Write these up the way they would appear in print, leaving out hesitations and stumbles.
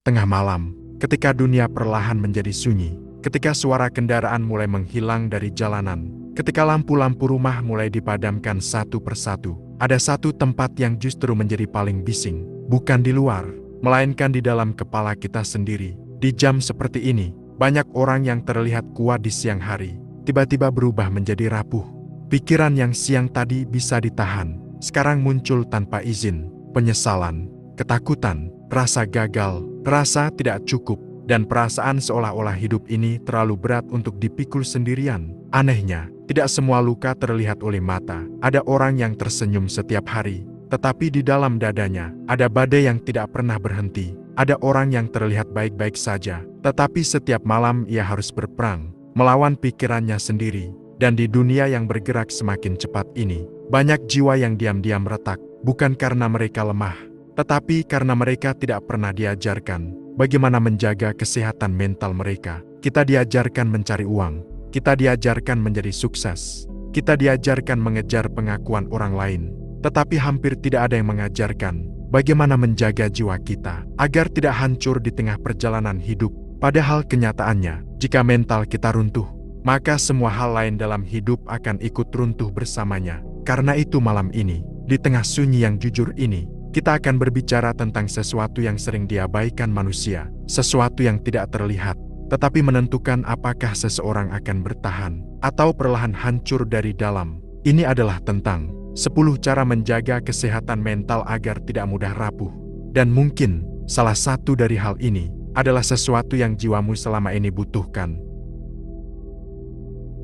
Tengah malam, ketika dunia perlahan menjadi sunyi, ketika suara kendaraan mulai menghilang dari jalanan, ketika lampu-lampu rumah mulai dipadamkan satu persatu, ada satu tempat yang justru menjadi paling bising, bukan di luar, melainkan di dalam kepala kita sendiri. Di jam seperti ini, banyak orang yang terlihat kuat di siang hari, tiba-tiba berubah menjadi rapuh. Pikiran yang siang tadi bisa ditahan, sekarang muncul tanpa izin, penyesalan, ketakutan, rasa gagal, rasa tidak cukup, dan perasaan seolah-olah hidup ini terlalu berat untuk dipikul sendirian. Anehnya, tidak semua luka terlihat oleh mata. Ada orang yang tersenyum setiap hari, tetapi di dalam dadanya ada badai yang tidak pernah berhenti. Ada orang yang terlihat baik-baik saja, tetapi setiap malam ia harus berperang, melawan pikirannya sendiri. Dan di dunia yang bergerak semakin cepat ini, banyak jiwa yang diam-diam retak, bukan karena mereka lemah, tetapi karena mereka tidak pernah diajarkan bagaimana menjaga kesehatan mental mereka. Kita diajarkan mencari uang, kita diajarkan menjadi sukses, kita diajarkan mengejar pengakuan orang lain, tetapi hampir tidak ada yang mengajarkan bagaimana menjaga jiwa kita agar tidak hancur di tengah perjalanan hidup. Padahal kenyataannya, jika mental kita runtuh, maka semua hal lain dalam hidup akan ikut runtuh bersamanya. Karena itu malam ini, di tengah sunyi yang jujur ini, kita akan berbicara tentang sesuatu yang sering diabaikan manusia, sesuatu yang tidak terlihat, tetapi menentukan apakah seseorang akan bertahan atau perlahan hancur dari dalam. Ini adalah tentang 10 cara menjaga kesehatan mental agar tidak mudah rapuh. Dan mungkin, salah satu dari hal ini adalah sesuatu yang jiwamu selama ini butuhkan.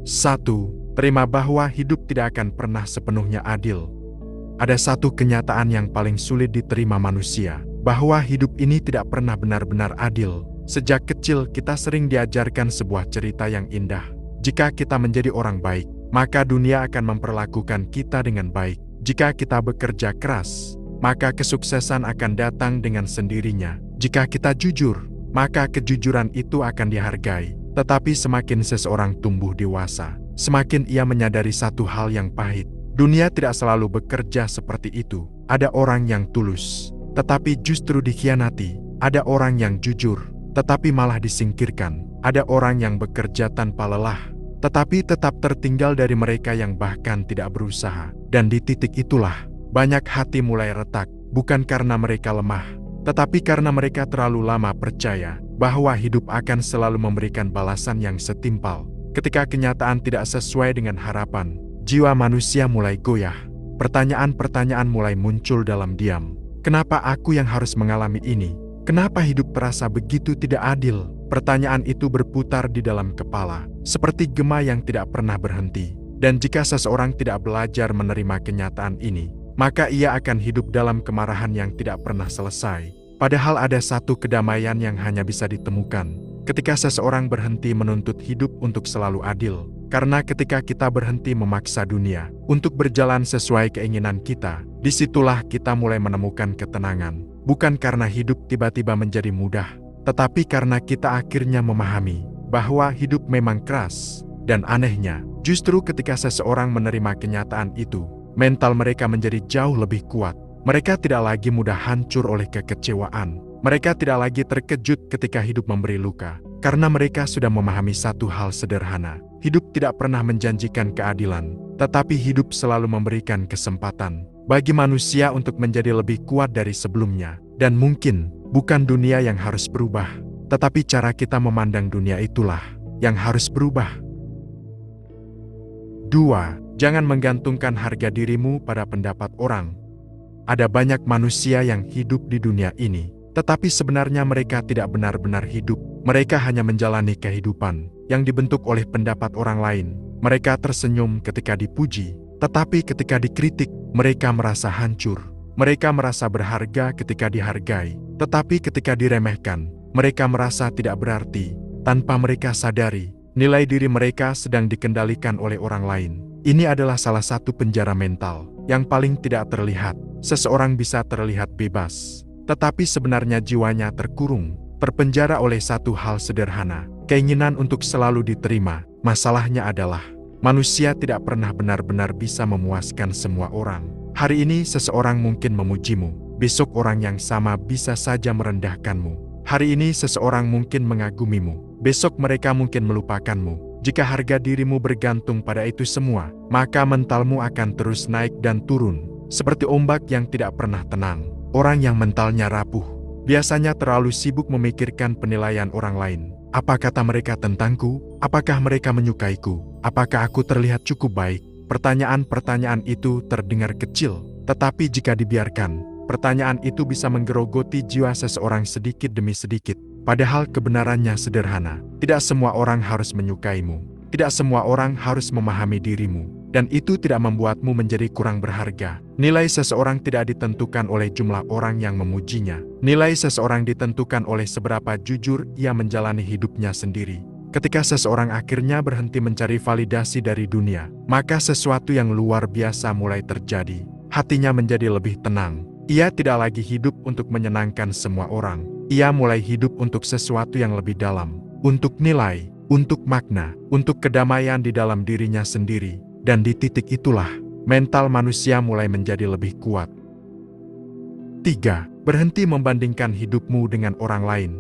1. Terima bahwa hidup tidak akan pernah sepenuhnya adil. Ada satu kenyataan yang paling sulit diterima manusia, bahwa hidup ini tidak pernah benar-benar adil. Sejak kecil kita sering diajarkan sebuah cerita yang indah. Jika kita menjadi orang baik, maka dunia akan memperlakukan kita dengan baik. Jika kita bekerja keras, maka kesuksesan akan datang dengan sendirinya. Jika kita jujur, maka kejujuran itu akan dihargai. Tetapi semakin seseorang tumbuh dewasa, semakin ia menyadari satu hal yang pahit. Dunia tidak selalu bekerja seperti itu. Ada orang yang tulus, tetapi justru dikhianati. Ada orang yang jujur, tetapi malah disingkirkan. Ada orang yang bekerja tanpa lelah, tetapi tetap tertinggal dari mereka yang bahkan tidak berusaha. Dan di titik itulah, banyak hati mulai retak, bukan karena mereka lemah, tetapi karena mereka terlalu lama percaya bahwa hidup akan selalu memberikan balasan yang setimpal. Ketika kenyataan tidak sesuai dengan harapan, jiwa manusia mulai goyah. Pertanyaan-pertanyaan mulai muncul dalam diam. Kenapa aku yang harus mengalami ini? Kenapa hidup terasa begitu tidak adil? Pertanyaan itu berputar di dalam kepala, seperti gema yang tidak pernah berhenti. Dan jika seseorang tidak belajar menerima kenyataan ini, maka ia akan hidup dalam kemarahan yang tidak pernah selesai. Padahal ada satu kedamaian yang hanya bisa ditemukan ketika seseorang berhenti menuntut hidup untuk selalu adil. Karena ketika kita berhenti memaksa dunia untuk berjalan sesuai keinginan kita, disitulah kita mulai menemukan ketenangan. Bukan karena hidup tiba-tiba menjadi mudah, tetapi karena kita akhirnya memahami bahwa hidup memang keras. Dan anehnya, justru ketika seseorang menerima kenyataan itu, mental mereka menjadi jauh lebih kuat. Mereka tidak lagi mudah hancur oleh kekecewaan. Mereka tidak lagi terkejut ketika hidup memberi luka. Karena mereka sudah memahami satu hal sederhana. Hidup tidak pernah menjanjikan keadilan, tetapi hidup selalu memberikan kesempatan bagi manusia untuk menjadi lebih kuat dari sebelumnya. Dan mungkin, bukan dunia yang harus berubah, tetapi cara kita memandang dunia itulah yang harus berubah. 2. Jangan menggantungkan harga dirimu pada pendapat orang. Ada banyak manusia yang hidup di dunia ini, tetapi sebenarnya mereka tidak benar-benar hidup. Mereka hanya menjalani kehidupan yang dibentuk oleh pendapat orang lain. Mereka tersenyum ketika dipuji, tetapi ketika dikritik, mereka merasa hancur. Mereka merasa berharga ketika dihargai, tetapi ketika diremehkan, mereka merasa tidak berarti. Tanpa mereka sadari, nilai diri mereka sedang dikendalikan oleh orang lain. Ini adalah salah satu penjara mental yang paling tidak terlihat. Seseorang bisa terlihat bebas, tetapi sebenarnya jiwanya terkurung, terpenjara oleh satu hal sederhana, keinginan untuk selalu diterima. Masalahnya adalah, manusia tidak pernah benar-benar bisa memuaskan semua orang. Hari ini seseorang mungkin memujimu, besok orang yang sama bisa saja merendahkanmu. Hari ini seseorang mungkin mengagumimu, besok mereka mungkin melupakanmu. Jika harga dirimu bergantung pada itu semua, maka mentalmu akan terus naik dan turun, seperti ombak yang tidak pernah tenang. Orang yang mentalnya rapuh, biasanya terlalu sibuk memikirkan penilaian orang lain. Apa kata mereka tentangku? Apakah mereka menyukaiku? Apakah aku terlihat cukup baik? Pertanyaan-pertanyaan itu terdengar kecil, tetapi jika dibiarkan, pertanyaan itu bisa menggerogoti jiwa seseorang sedikit demi sedikit. Padahal kebenarannya sederhana. Tidak semua orang harus menyukaimu. Tidak semua orang harus memahami dirimu. Dan itu tidak membuatmu menjadi kurang berharga. Nilai seseorang tidak ditentukan oleh jumlah orang yang memujinya. Nilai seseorang ditentukan oleh seberapa jujur ia menjalani hidupnya sendiri. Ketika seseorang akhirnya berhenti mencari validasi dari dunia, maka sesuatu yang luar biasa mulai terjadi. Hatinya menjadi lebih tenang. Ia tidak lagi hidup untuk menyenangkan semua orang. Ia mulai hidup untuk sesuatu yang lebih dalam, untuk nilai, untuk makna, untuk kedamaian di dalam dirinya sendiri. Dan di titik itulah, mental manusia mulai menjadi lebih kuat. 3. Berhenti membandingkan hidupmu dengan orang lain.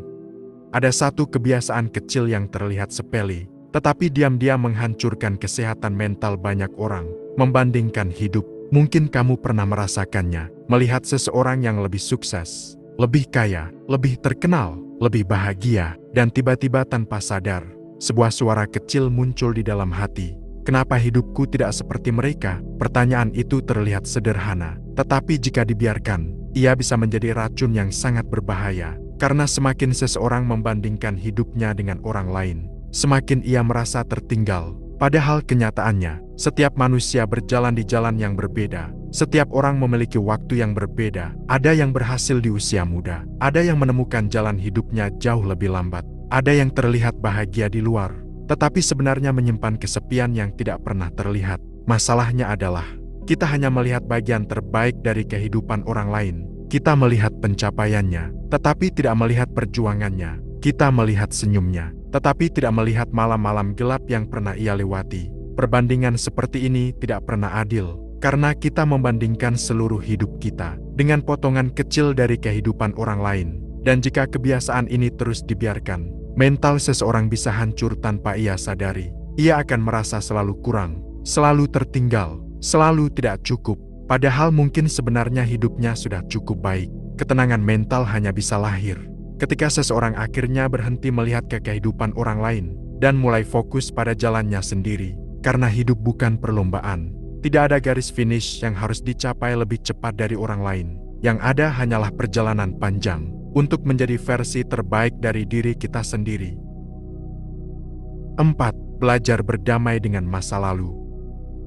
Ada satu kebiasaan kecil yang terlihat sepele, tetapi diam-diam menghancurkan kesehatan mental banyak orang. Membandingkan hidup. Mungkin kamu pernah merasakannya, melihat seseorang yang lebih sukses, lebih kaya, lebih terkenal, lebih bahagia, dan tiba-tiba tanpa sadar, sebuah suara kecil muncul di dalam hati. Kenapa hidupku tidak seperti mereka? Pertanyaan itu terlihat sederhana, tetapi jika dibiarkan, ia bisa menjadi racun yang sangat berbahaya. Karena semakin seseorang membandingkan hidupnya dengan orang lain, semakin ia merasa tertinggal. Padahal kenyataannya, setiap manusia berjalan di jalan yang berbeda. Setiap orang memiliki waktu yang berbeda. Ada yang berhasil di usia muda, ada yang menemukan jalan hidupnya jauh lebih lambat. Ada yang terlihat bahagia di luar, tetapi sebenarnya menyimpan kesepian yang tidak pernah terlihat. Masalahnya adalah, kita hanya melihat bagian terbaik dari kehidupan orang lain. Kita melihat pencapaiannya, tetapi tidak melihat perjuangannya. Kita melihat senyumnya, tetapi tidak melihat malam-malam gelap yang pernah ia lewati. Perbandingan seperti ini tidak pernah adil, karena kita membandingkan seluruh hidup kita dengan potongan kecil dari kehidupan orang lain. Dan jika kebiasaan ini terus dibiarkan, mental seseorang bisa hancur tanpa ia sadari. Ia akan merasa selalu kurang, selalu tertinggal, selalu tidak cukup. Padahal mungkin sebenarnya hidupnya sudah cukup baik. Ketenangan mental hanya bisa lahir ketika seseorang akhirnya berhenti melihat ke kehidupan orang lain dan mulai fokus pada jalannya sendiri. Karena hidup bukan perlombaan. Tidak ada garis finish yang harus dicapai lebih cepat dari orang lain. Yang ada hanyalah perjalanan panjang untuk menjadi versi terbaik dari diri kita sendiri. 4. Belajar berdamai dengan masa lalu.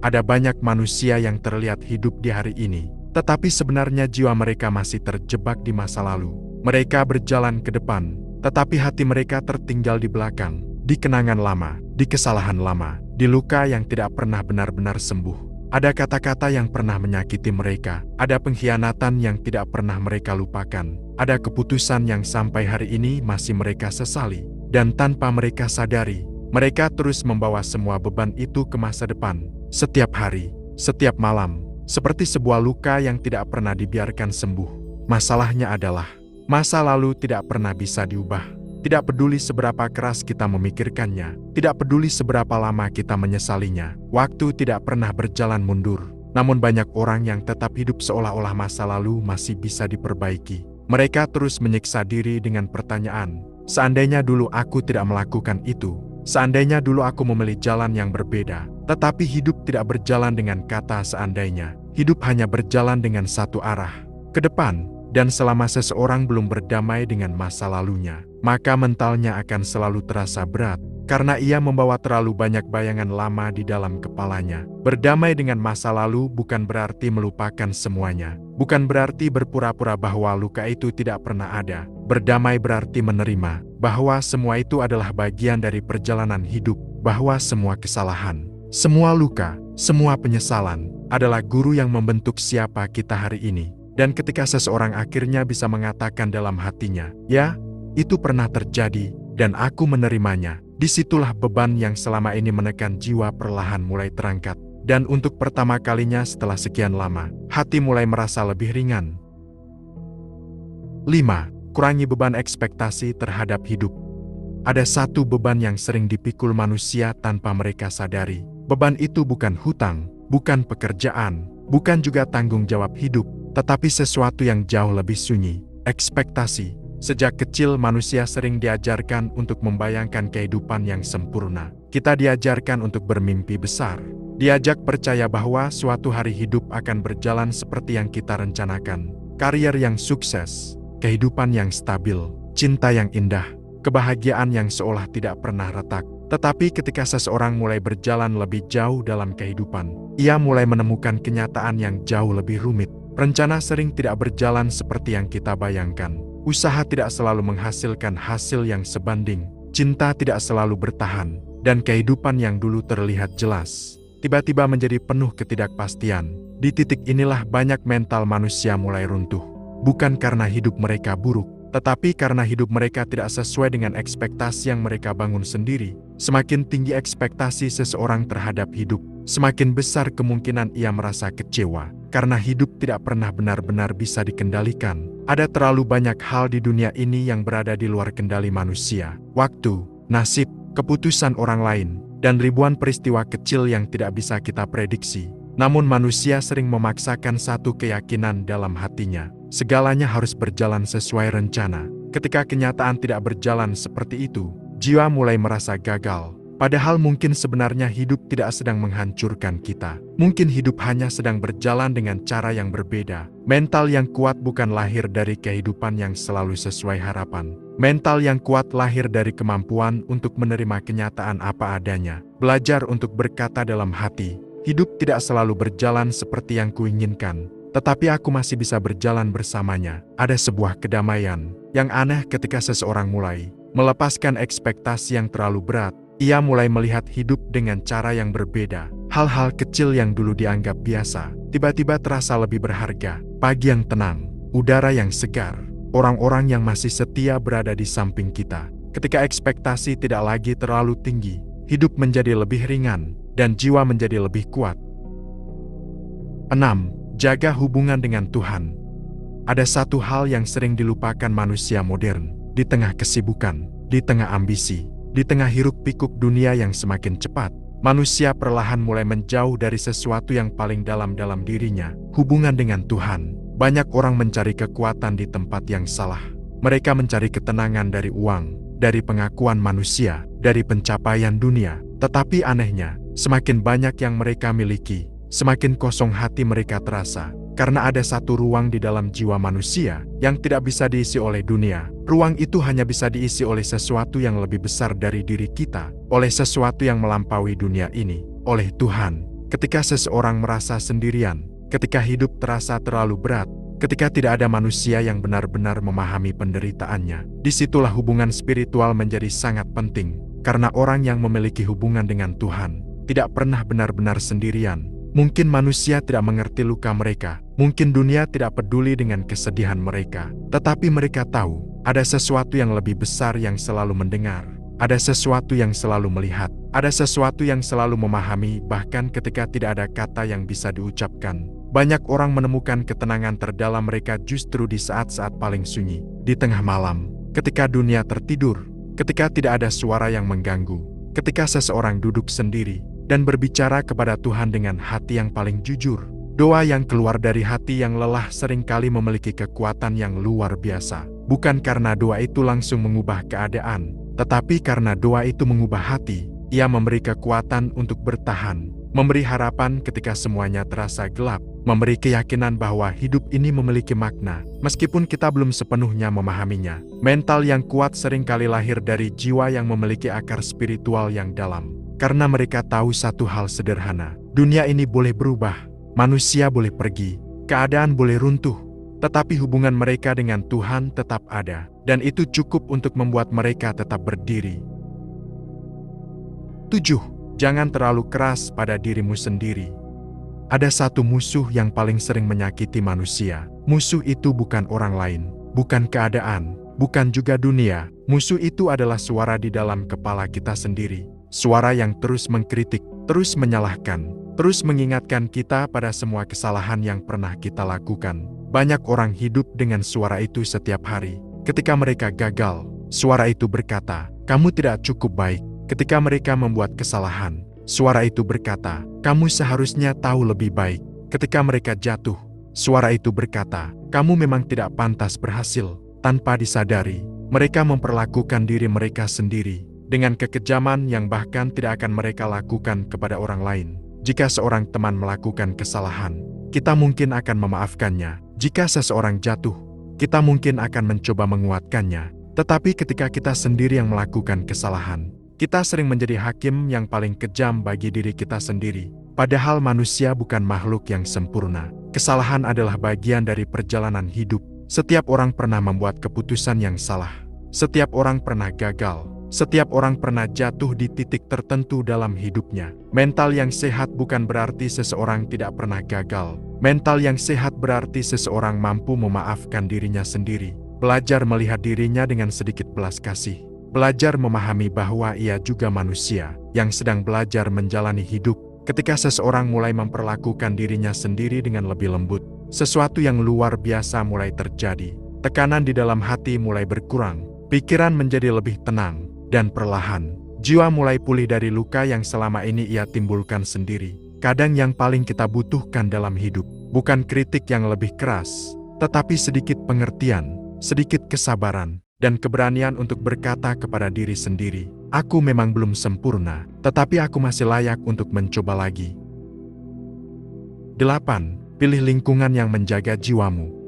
Ada banyak manusia yang terlihat hidup di hari ini, tetapi sebenarnya jiwa mereka masih terjebak di masa lalu. Mereka berjalan ke depan, tetapi hati mereka tertinggal di belakang, di kenangan lama, di kesalahan lama, di luka yang tidak pernah benar-benar sembuh. Ada kata-kata yang pernah menyakiti mereka, ada pengkhianatan yang tidak pernah mereka lupakan, ada keputusan yang sampai hari ini masih mereka sesali, dan tanpa mereka sadari, mereka terus membawa semua beban itu ke masa depan. Setiap hari, setiap malam, seperti sebuah luka yang tidak pernah dibiarkan sembuh. Masalahnya adalah, masa lalu tidak pernah bisa diubah. Tidak peduli seberapa keras kita memikirkannya, tidak peduli seberapa lama kita menyesalinya, waktu tidak pernah berjalan mundur. Namun banyak orang yang tetap hidup seolah-olah masa lalu masih bisa diperbaiki. Mereka terus menyiksa diri dengan pertanyaan, seandainya dulu aku tidak melakukan itu, seandainya dulu aku memilih jalan yang berbeda. Tetapi hidup tidak berjalan dengan kata seandainya. Hidup hanya berjalan dengan satu arah, ke depan. Dan selama seseorang belum berdamai dengan masa lalunya, maka mentalnya akan selalu terasa berat, karena ia membawa terlalu banyak bayangan lama di dalam kepalanya. Berdamai dengan masa lalu bukan berarti melupakan semuanya. Bukan berarti berpura-pura bahwa luka itu tidak pernah ada. Berdamai berarti menerima bahwa semua itu adalah bagian dari perjalanan hidup, bahwa semua kesalahan, semua luka, semua penyesalan adalah guru yang membentuk siapa kita hari ini. Dan ketika seseorang akhirnya bisa mengatakan dalam hatinya, ya, itu pernah terjadi, dan aku menerimanya, disitulah beban yang selama ini menekan jiwa perlahan mulai terangkat. Dan untuk pertama kalinya setelah sekian lama, hati mulai merasa lebih ringan. 5. kurangi beban ekspektasi terhadap hidup. Ada satu beban yang sering dipikul manusia tanpa mereka sadari. Beban itu bukan hutang, bukan pekerjaan, bukan juga tanggung jawab hidup, tetapi sesuatu yang jauh lebih sunyi, ekspektasi. Sejak kecil manusia sering diajarkan untuk membayangkan kehidupan yang sempurna. Kita diajarkan untuk bermimpi besar. Diajak percaya bahwa suatu hari hidup akan berjalan seperti yang kita rencanakan. Karier yang sukses, kehidupan yang stabil, cinta yang indah, kebahagiaan yang seolah tidak pernah retak. Tetapi ketika seseorang mulai berjalan lebih jauh dalam kehidupan, ia mulai menemukan kenyataan yang jauh lebih rumit. Rencana sering tidak berjalan seperti yang kita bayangkan. Usaha tidak selalu menghasilkan hasil yang sebanding. Cinta tidak selalu bertahan. Dan kehidupan yang dulu terlihat jelas, tiba-tiba menjadi penuh ketidakpastian. Di titik inilah banyak mental manusia mulai runtuh. Bukan karena hidup mereka buruk, tetapi karena hidup mereka tidak sesuai dengan ekspektasi yang mereka bangun sendiri. Semakin tinggi ekspektasi seseorang terhadap hidup, semakin besar kemungkinan ia merasa kecewa. Karena hidup tidak pernah benar-benar bisa dikendalikan. Ada terlalu banyak hal di dunia ini yang berada di luar kendali manusia. Waktu, nasib, keputusan orang lain, dan ribuan peristiwa kecil yang tidak bisa kita prediksi. Namun manusia sering memaksakan satu keyakinan dalam hatinya. Segalanya harus berjalan sesuai rencana. Ketika kenyataan tidak berjalan seperti itu, jiwa mulai merasa gagal. Padahal mungkin sebenarnya hidup tidak sedang menghancurkan kita. Mungkin hidup hanya sedang berjalan dengan cara yang berbeda. Mental yang kuat bukan lahir dari kehidupan yang selalu sesuai harapan. Mental yang kuat lahir dari kemampuan untuk menerima kenyataan apa adanya. Belajar untuk berkata dalam hati, hidup tidak selalu berjalan seperti yang kuinginkan, tetapi aku masih bisa berjalan bersamanya. Ada sebuah kedamaian yang aneh ketika seseorang mulai melepaskan ekspektasi yang terlalu berat. Ia mulai melihat hidup dengan cara yang berbeda. Hal-hal kecil yang dulu dianggap biasa, tiba-tiba terasa lebih berharga. Pagi yang tenang, udara yang segar, orang-orang yang masih setia berada di samping kita. Ketika ekspektasi tidak lagi terlalu tinggi, hidup menjadi lebih ringan, dan jiwa menjadi lebih kuat. 6. Jaga hubungan dengan Tuhan. Ada satu hal yang sering dilupakan manusia modern. Di tengah kesibukan, di tengah ambisi, di tengah hiruk-pikuk dunia yang semakin cepat, manusia perlahan mulai menjauh dari sesuatu yang paling dalam dirinya, hubungan dengan Tuhan. Banyak orang mencari kekuatan di tempat yang salah. Mereka mencari ketenangan dari uang, dari pengakuan manusia, dari pencapaian dunia. Tetapi anehnya, semakin banyak yang mereka miliki, semakin kosong hati mereka terasa. Karena ada satu ruang di dalam jiwa manusia yang tidak bisa diisi oleh dunia. Ruang itu hanya bisa diisi oleh sesuatu yang lebih besar dari diri kita, oleh sesuatu yang melampaui dunia ini, oleh Tuhan. Ketika seseorang merasa sendirian, ketika hidup terasa terlalu berat, ketika tidak ada manusia yang benar-benar memahami penderitaannya, disitulah hubungan spiritual menjadi sangat penting. Karena orang yang memiliki hubungan dengan Tuhan tidak pernah benar-benar sendirian. Mungkin manusia tidak mengerti luka mereka, mungkin dunia tidak peduli dengan kesedihan mereka, tetapi mereka tahu, ada sesuatu yang lebih besar yang selalu mendengar, ada sesuatu yang selalu melihat, ada sesuatu yang selalu memahami bahkan ketika tidak ada kata yang bisa diucapkan. Banyak orang menemukan ketenangan terdalam mereka justru di saat-saat paling sunyi, di tengah malam, ketika dunia tertidur, ketika tidak ada suara yang mengganggu, ketika seseorang duduk sendiri, dan berbicara kepada Tuhan dengan hati yang paling jujur. Doa yang keluar dari hati yang lelah seringkali memiliki kekuatan yang luar biasa. Bukan karena doa itu langsung mengubah keadaan, tetapi karena doa itu mengubah hati. Ia memberi kekuatan untuk bertahan, memberi harapan ketika semuanya terasa gelap, memberi keyakinan bahwa hidup ini memiliki makna, meskipun kita belum sepenuhnya memahaminya. Mental yang kuat seringkali lahir dari jiwa yang memiliki akar spiritual yang dalam. Karena mereka tahu satu hal sederhana, dunia ini boleh berubah, manusia boleh pergi, keadaan boleh runtuh, tetapi hubungan mereka dengan Tuhan tetap ada, dan itu cukup untuk membuat mereka tetap berdiri. 7. Jangan terlalu keras pada dirimu sendiri. Ada satu musuh yang paling sering menyakiti manusia. Musuh itu bukan orang lain, bukan keadaan, bukan juga dunia. Musuh itu adalah suara di dalam kepala kita sendiri. Suara yang terus mengkritik, terus menyalahkan, terus mengingatkan kita pada semua kesalahan yang pernah kita lakukan. Banyak orang hidup dengan suara itu setiap hari. Ketika mereka gagal, suara itu berkata, "Kamu tidak cukup baik." Ketika mereka membuat kesalahan, suara itu berkata, "Kamu seharusnya tahu lebih baik." Ketika mereka jatuh, suara itu berkata, "Kamu memang tidak pantas berhasil." Tanpa disadari, mereka memperlakukan diri mereka sendiri dengan kekejaman yang bahkan tidak akan mereka lakukan kepada orang lain. Jika seorang teman melakukan kesalahan, kita mungkin akan memaafkannya. Jika seseorang jatuh, kita mungkin akan mencoba menguatkannya. Tetapi ketika kita sendiri yang melakukan kesalahan, kita sering menjadi hakim yang paling kejam bagi diri kita sendiri. Padahal manusia bukan makhluk yang sempurna. Kesalahan adalah bagian dari perjalanan hidup. Setiap orang pernah membuat keputusan yang salah. Setiap orang pernah gagal. Setiap orang pernah jatuh di titik tertentu dalam hidupnya. Mental yang sehat bukan berarti seseorang tidak pernah gagal. Mental yang sehat berarti seseorang mampu memaafkan dirinya sendiri. Belajar melihat dirinya dengan sedikit belas kasih. Belajar memahami bahwa ia juga manusia yang sedang belajar menjalani hidup. Ketika seseorang mulai memperlakukan dirinya sendiri dengan lebih lembut, sesuatu yang luar biasa mulai terjadi. Tekanan di dalam hati mulai berkurang, pikiran menjadi lebih tenang, dan perlahan, jiwa mulai pulih dari luka yang selama ini ia timbulkan sendiri. Kadang yang paling kita butuhkan dalam hidup, bukan kritik yang lebih keras, tetapi sedikit pengertian, sedikit kesabaran, dan keberanian untuk berkata kepada diri sendiri, "Aku memang belum sempurna, tetapi aku masih layak untuk mencoba lagi." 8. Pilih lingkungan yang menjaga jiwamu.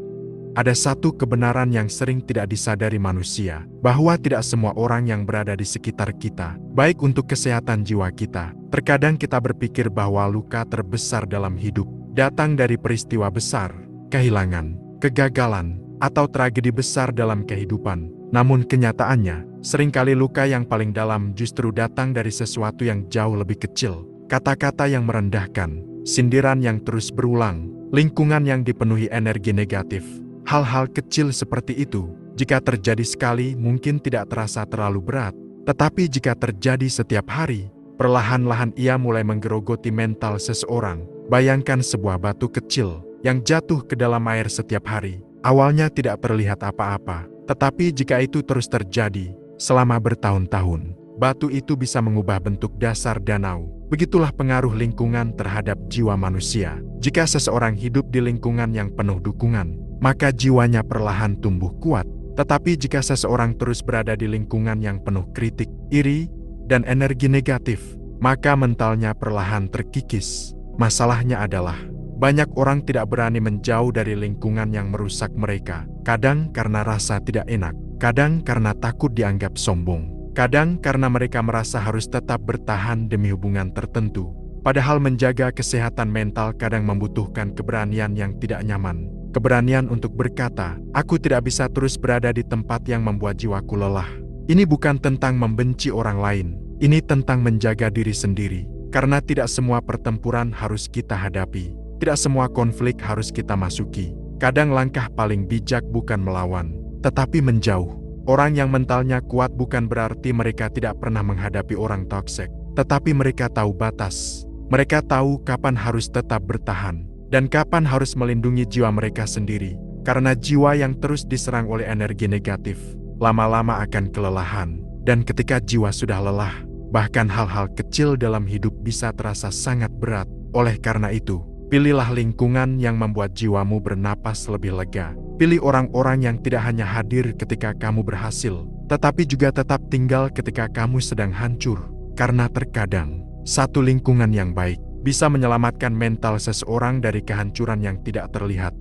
Ada satu kebenaran yang sering tidak disadari manusia, bahwa tidak semua orang yang berada di sekitar kita, baik untuk kesehatan jiwa kita. Terkadang kita berpikir bahwa luka terbesar dalam hidup datang dari peristiwa besar, kehilangan, kegagalan, atau tragedi besar dalam kehidupan. Namun kenyataannya, seringkali luka yang paling dalam justru datang dari sesuatu yang jauh lebih kecil. Kata-kata yang merendahkan, sindiran yang terus berulang, lingkungan yang dipenuhi energi negatif. Hal-hal kecil seperti itu, jika terjadi sekali mungkin tidak terasa terlalu berat. Tetapi jika terjadi setiap hari, perlahan-lahan ia mulai menggerogoti mental seseorang. Bayangkan sebuah batu kecil yang jatuh ke dalam air setiap hari. Awalnya tidak terlihat apa-apa. Tetapi jika itu terus terjadi selama bertahun-tahun, batu itu bisa mengubah bentuk dasar danau. Begitulah pengaruh lingkungan terhadap jiwa manusia. Jika seseorang hidup di lingkungan yang penuh dukungan, maka jiwanya perlahan tumbuh kuat. Tetapi jika seseorang terus berada di lingkungan yang penuh kritik, iri, dan energi negatif, maka mentalnya perlahan terkikis. Masalahnya adalah, banyak orang tidak berani menjauh dari lingkungan yang merusak mereka. Kadang karena rasa tidak enak, kadang karena takut dianggap sombong, kadang karena mereka merasa harus tetap bertahan demi hubungan tertentu. Padahal menjaga kesehatan mental kadang membutuhkan keberanian yang tidak nyaman. Keberanian untuk berkata, "Aku tidak bisa terus berada di tempat yang membuat jiwaku lelah." Ini bukan tentang membenci orang lain, ini tentang menjaga diri sendiri. Karena tidak semua pertempuran harus kita hadapi. Tidak semua konflik harus kita masuki. Kadang langkah paling bijak bukan melawan, tetapi menjauh. Orang yang mentalnya kuat bukan berarti mereka tidak pernah menghadapi orang toksik, tetapi mereka tahu batas. Mereka tahu kapan harus tetap bertahan, dan kapan harus melindungi jiwa mereka sendiri. Karena jiwa yang terus diserang oleh energi negatif, lama-lama akan kelelahan. Dan ketika jiwa sudah lelah, bahkan hal-hal kecil dalam hidup bisa terasa sangat berat. Oleh karena itu, pilihlah lingkungan yang membuat jiwamu bernapas lebih lega. Pilih orang-orang yang tidak hanya hadir ketika kamu berhasil, tetapi juga tetap tinggal ketika kamu sedang hancur. Karena terkadang, satu lingkungan yang baik bisa menyelamatkan mental seseorang dari kehancuran yang tidak terlihat.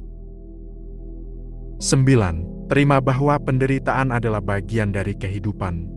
9. Terima bahwa penderitaan adalah bagian dari kehidupan.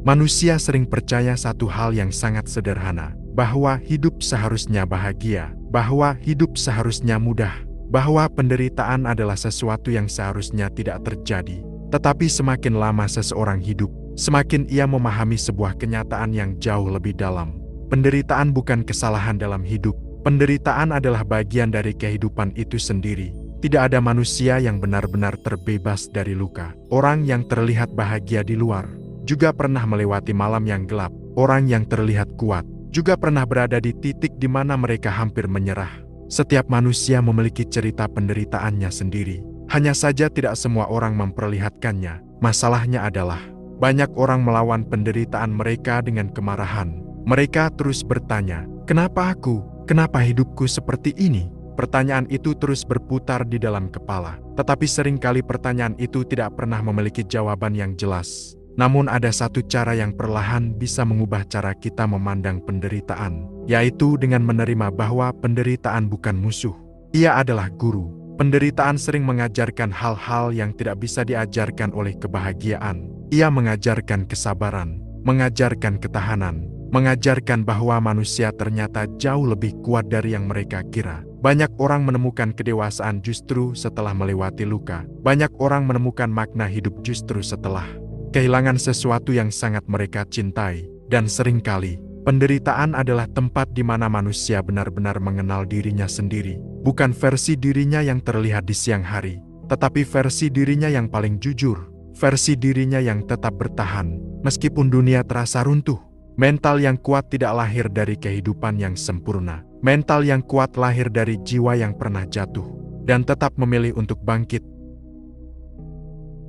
Manusia sering percaya satu hal yang sangat sederhana, bahwa hidup seharusnya bahagia, bahwa hidup seharusnya mudah, bahwa penderitaan adalah sesuatu yang seharusnya tidak terjadi. Tetapi semakin lama seseorang hidup, semakin ia memahami sebuah kenyataan yang jauh lebih dalam. Penderitaan bukan kesalahan dalam hidup, penderitaan adalah bagian dari kehidupan itu sendiri. Tidak ada manusia yang benar-benar terbebas dari luka. Orang yang terlihat bahagia di luar juga pernah melewati malam yang gelap. Orang yang terlihat kuat juga pernah berada di titik di mana mereka hampir menyerah. Setiap manusia memiliki cerita penderitaannya sendiri. Hanya saja tidak semua orang memperlihatkannya. Masalahnya adalah, banyak orang melawan penderitaan mereka dengan kemarahan. Mereka terus bertanya, "Kenapa aku? Kenapa hidupku seperti ini?" Pertanyaan itu terus berputar di dalam kepala. Tetapi seringkali pertanyaan itu tidak pernah memiliki jawaban yang jelas. Namun ada satu cara yang perlahan bisa mengubah cara kita memandang penderitaan, yaitu dengan menerima bahwa penderitaan bukan musuh. Ia adalah guru. Penderitaan sering mengajarkan hal-hal yang tidak bisa diajarkan oleh kebahagiaan. Ia mengajarkan kesabaran, mengajarkan ketahanan, mengajarkan bahwa manusia ternyata jauh lebih kuat dari yang mereka kira. Banyak orang menemukan kedewasaan justru setelah melewati luka. Banyak orang menemukan makna hidup justru setelah kehilangan sesuatu yang sangat mereka cintai. Dan seringkali, penderitaan adalah tempat di mana manusia benar-benar mengenal dirinya sendiri. Bukan versi dirinya yang terlihat di siang hari, tetapi versi dirinya yang paling jujur, versi dirinya yang tetap bertahan, meskipun dunia terasa runtuh. Mental yang kuat tidak lahir dari kehidupan yang sempurna. Mental yang kuat lahir dari jiwa yang pernah jatuh, dan tetap memilih untuk bangkit.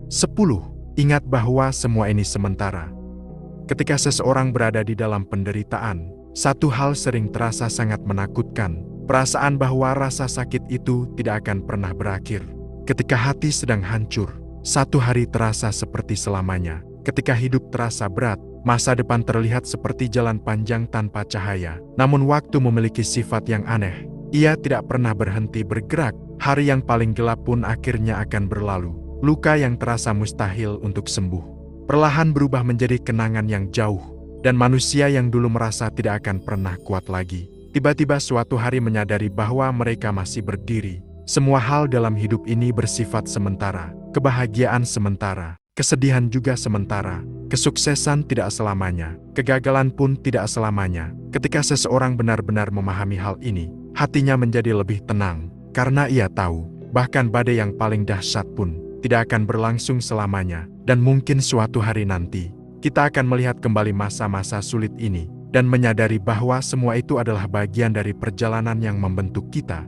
10. Ingat bahwa semua ini sementara. Ketika seseorang berada di dalam penderitaan, satu hal sering terasa sangat menakutkan. Perasaan bahwa rasa sakit itu tidak akan pernah berakhir. Ketika hati sedang hancur, satu hari terasa seperti selamanya. Ketika hidup terasa berat, masa depan terlihat seperti jalan panjang tanpa cahaya. Namun waktu memiliki sifat yang aneh. Ia tidak pernah berhenti bergerak. Hari yang paling gelap pun akhirnya akan berlalu. Luka yang terasa mustahil untuk sembuh perlahan berubah menjadi kenangan yang jauh. Dan manusia yang dulu merasa tidak akan pernah kuat lagi, tiba-tiba suatu hari menyadari bahwa mereka masih berdiri. Semua hal dalam hidup ini bersifat sementara. Kebahagiaan sementara, kesedihan juga sementara. Kesuksesan tidak selamanya, kegagalan pun tidak selamanya. Ketika seseorang benar-benar memahami hal ini, hatinya menjadi lebih tenang. Karena ia tahu, bahkan badai yang paling dahsyat pun tidak akan berlangsung selamanya. Dan mungkin suatu hari nanti, kita akan melihat kembali masa-masa sulit ini, dan menyadari bahwa semua itu adalah bagian dari perjalanan yang membentuk kita.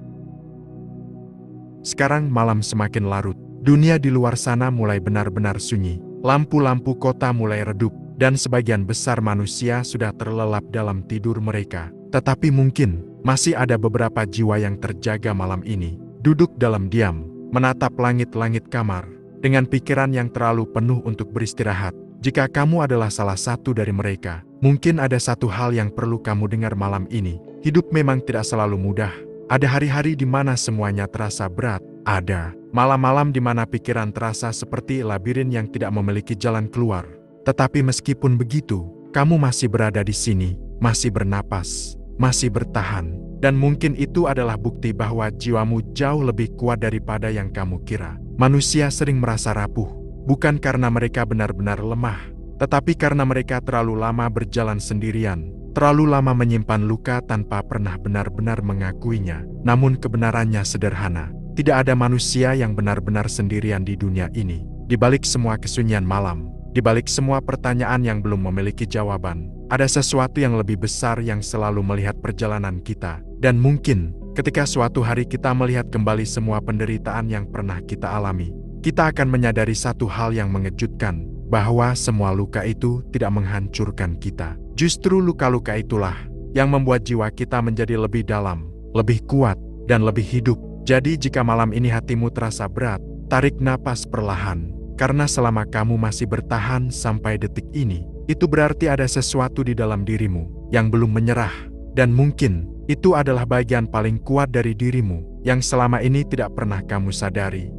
Sekarang malam semakin larut, dunia di luar sana mulai benar-benar sunyi, lampu-lampu kota mulai redup, dan sebagian besar manusia sudah terlelap dalam tidur mereka. Tetapi mungkin, masih ada beberapa jiwa yang terjaga malam ini, duduk dalam diam, menatap langit-langit kamar, dengan pikiran yang terlalu penuh untuk beristirahat. Jika kamu adalah salah satu dari mereka, mungkin ada satu hal yang perlu kamu dengar malam ini. Hidup memang tidak selalu mudah. Ada hari-hari di mana semuanya terasa berat. Ada malam-malam di mana pikiran terasa seperti labirin yang tidak memiliki jalan keluar. Tetapi meskipun begitu, kamu masih berada di sini, masih bernapas, masih bertahan. Dan mungkin itu adalah bukti bahwa jiwamu jauh lebih kuat daripada yang kamu kira. Manusia sering merasa rapuh, bukan karena mereka benar-benar lemah, tetapi karena mereka terlalu lama berjalan sendirian, terlalu lama menyimpan luka tanpa pernah benar-benar mengakuinya. Namun kebenarannya sederhana, tidak ada manusia yang benar-benar sendirian di dunia ini. Di balik semua kesunyian malam, di balik semua pertanyaan yang belum memiliki jawaban, ada sesuatu yang lebih besar yang selalu melihat perjalanan kita. Dan mungkin, ketika suatu hari kita melihat kembali semua penderitaan yang pernah kita alami, kita akan menyadari satu hal yang mengejutkan, bahwa semua luka itu tidak menghancurkan kita. Justru luka-luka itulah yang membuat jiwa kita menjadi lebih dalam, lebih kuat, dan lebih hidup. Jadi jika malam ini hatimu terasa berat, tarik napas perlahan, karena selama kamu masih bertahan sampai detik ini, itu berarti ada sesuatu di dalam dirimu yang belum menyerah. Dan mungkin, itu adalah bagian paling kuat dari dirimu, yang selama ini tidak pernah kamu sadari.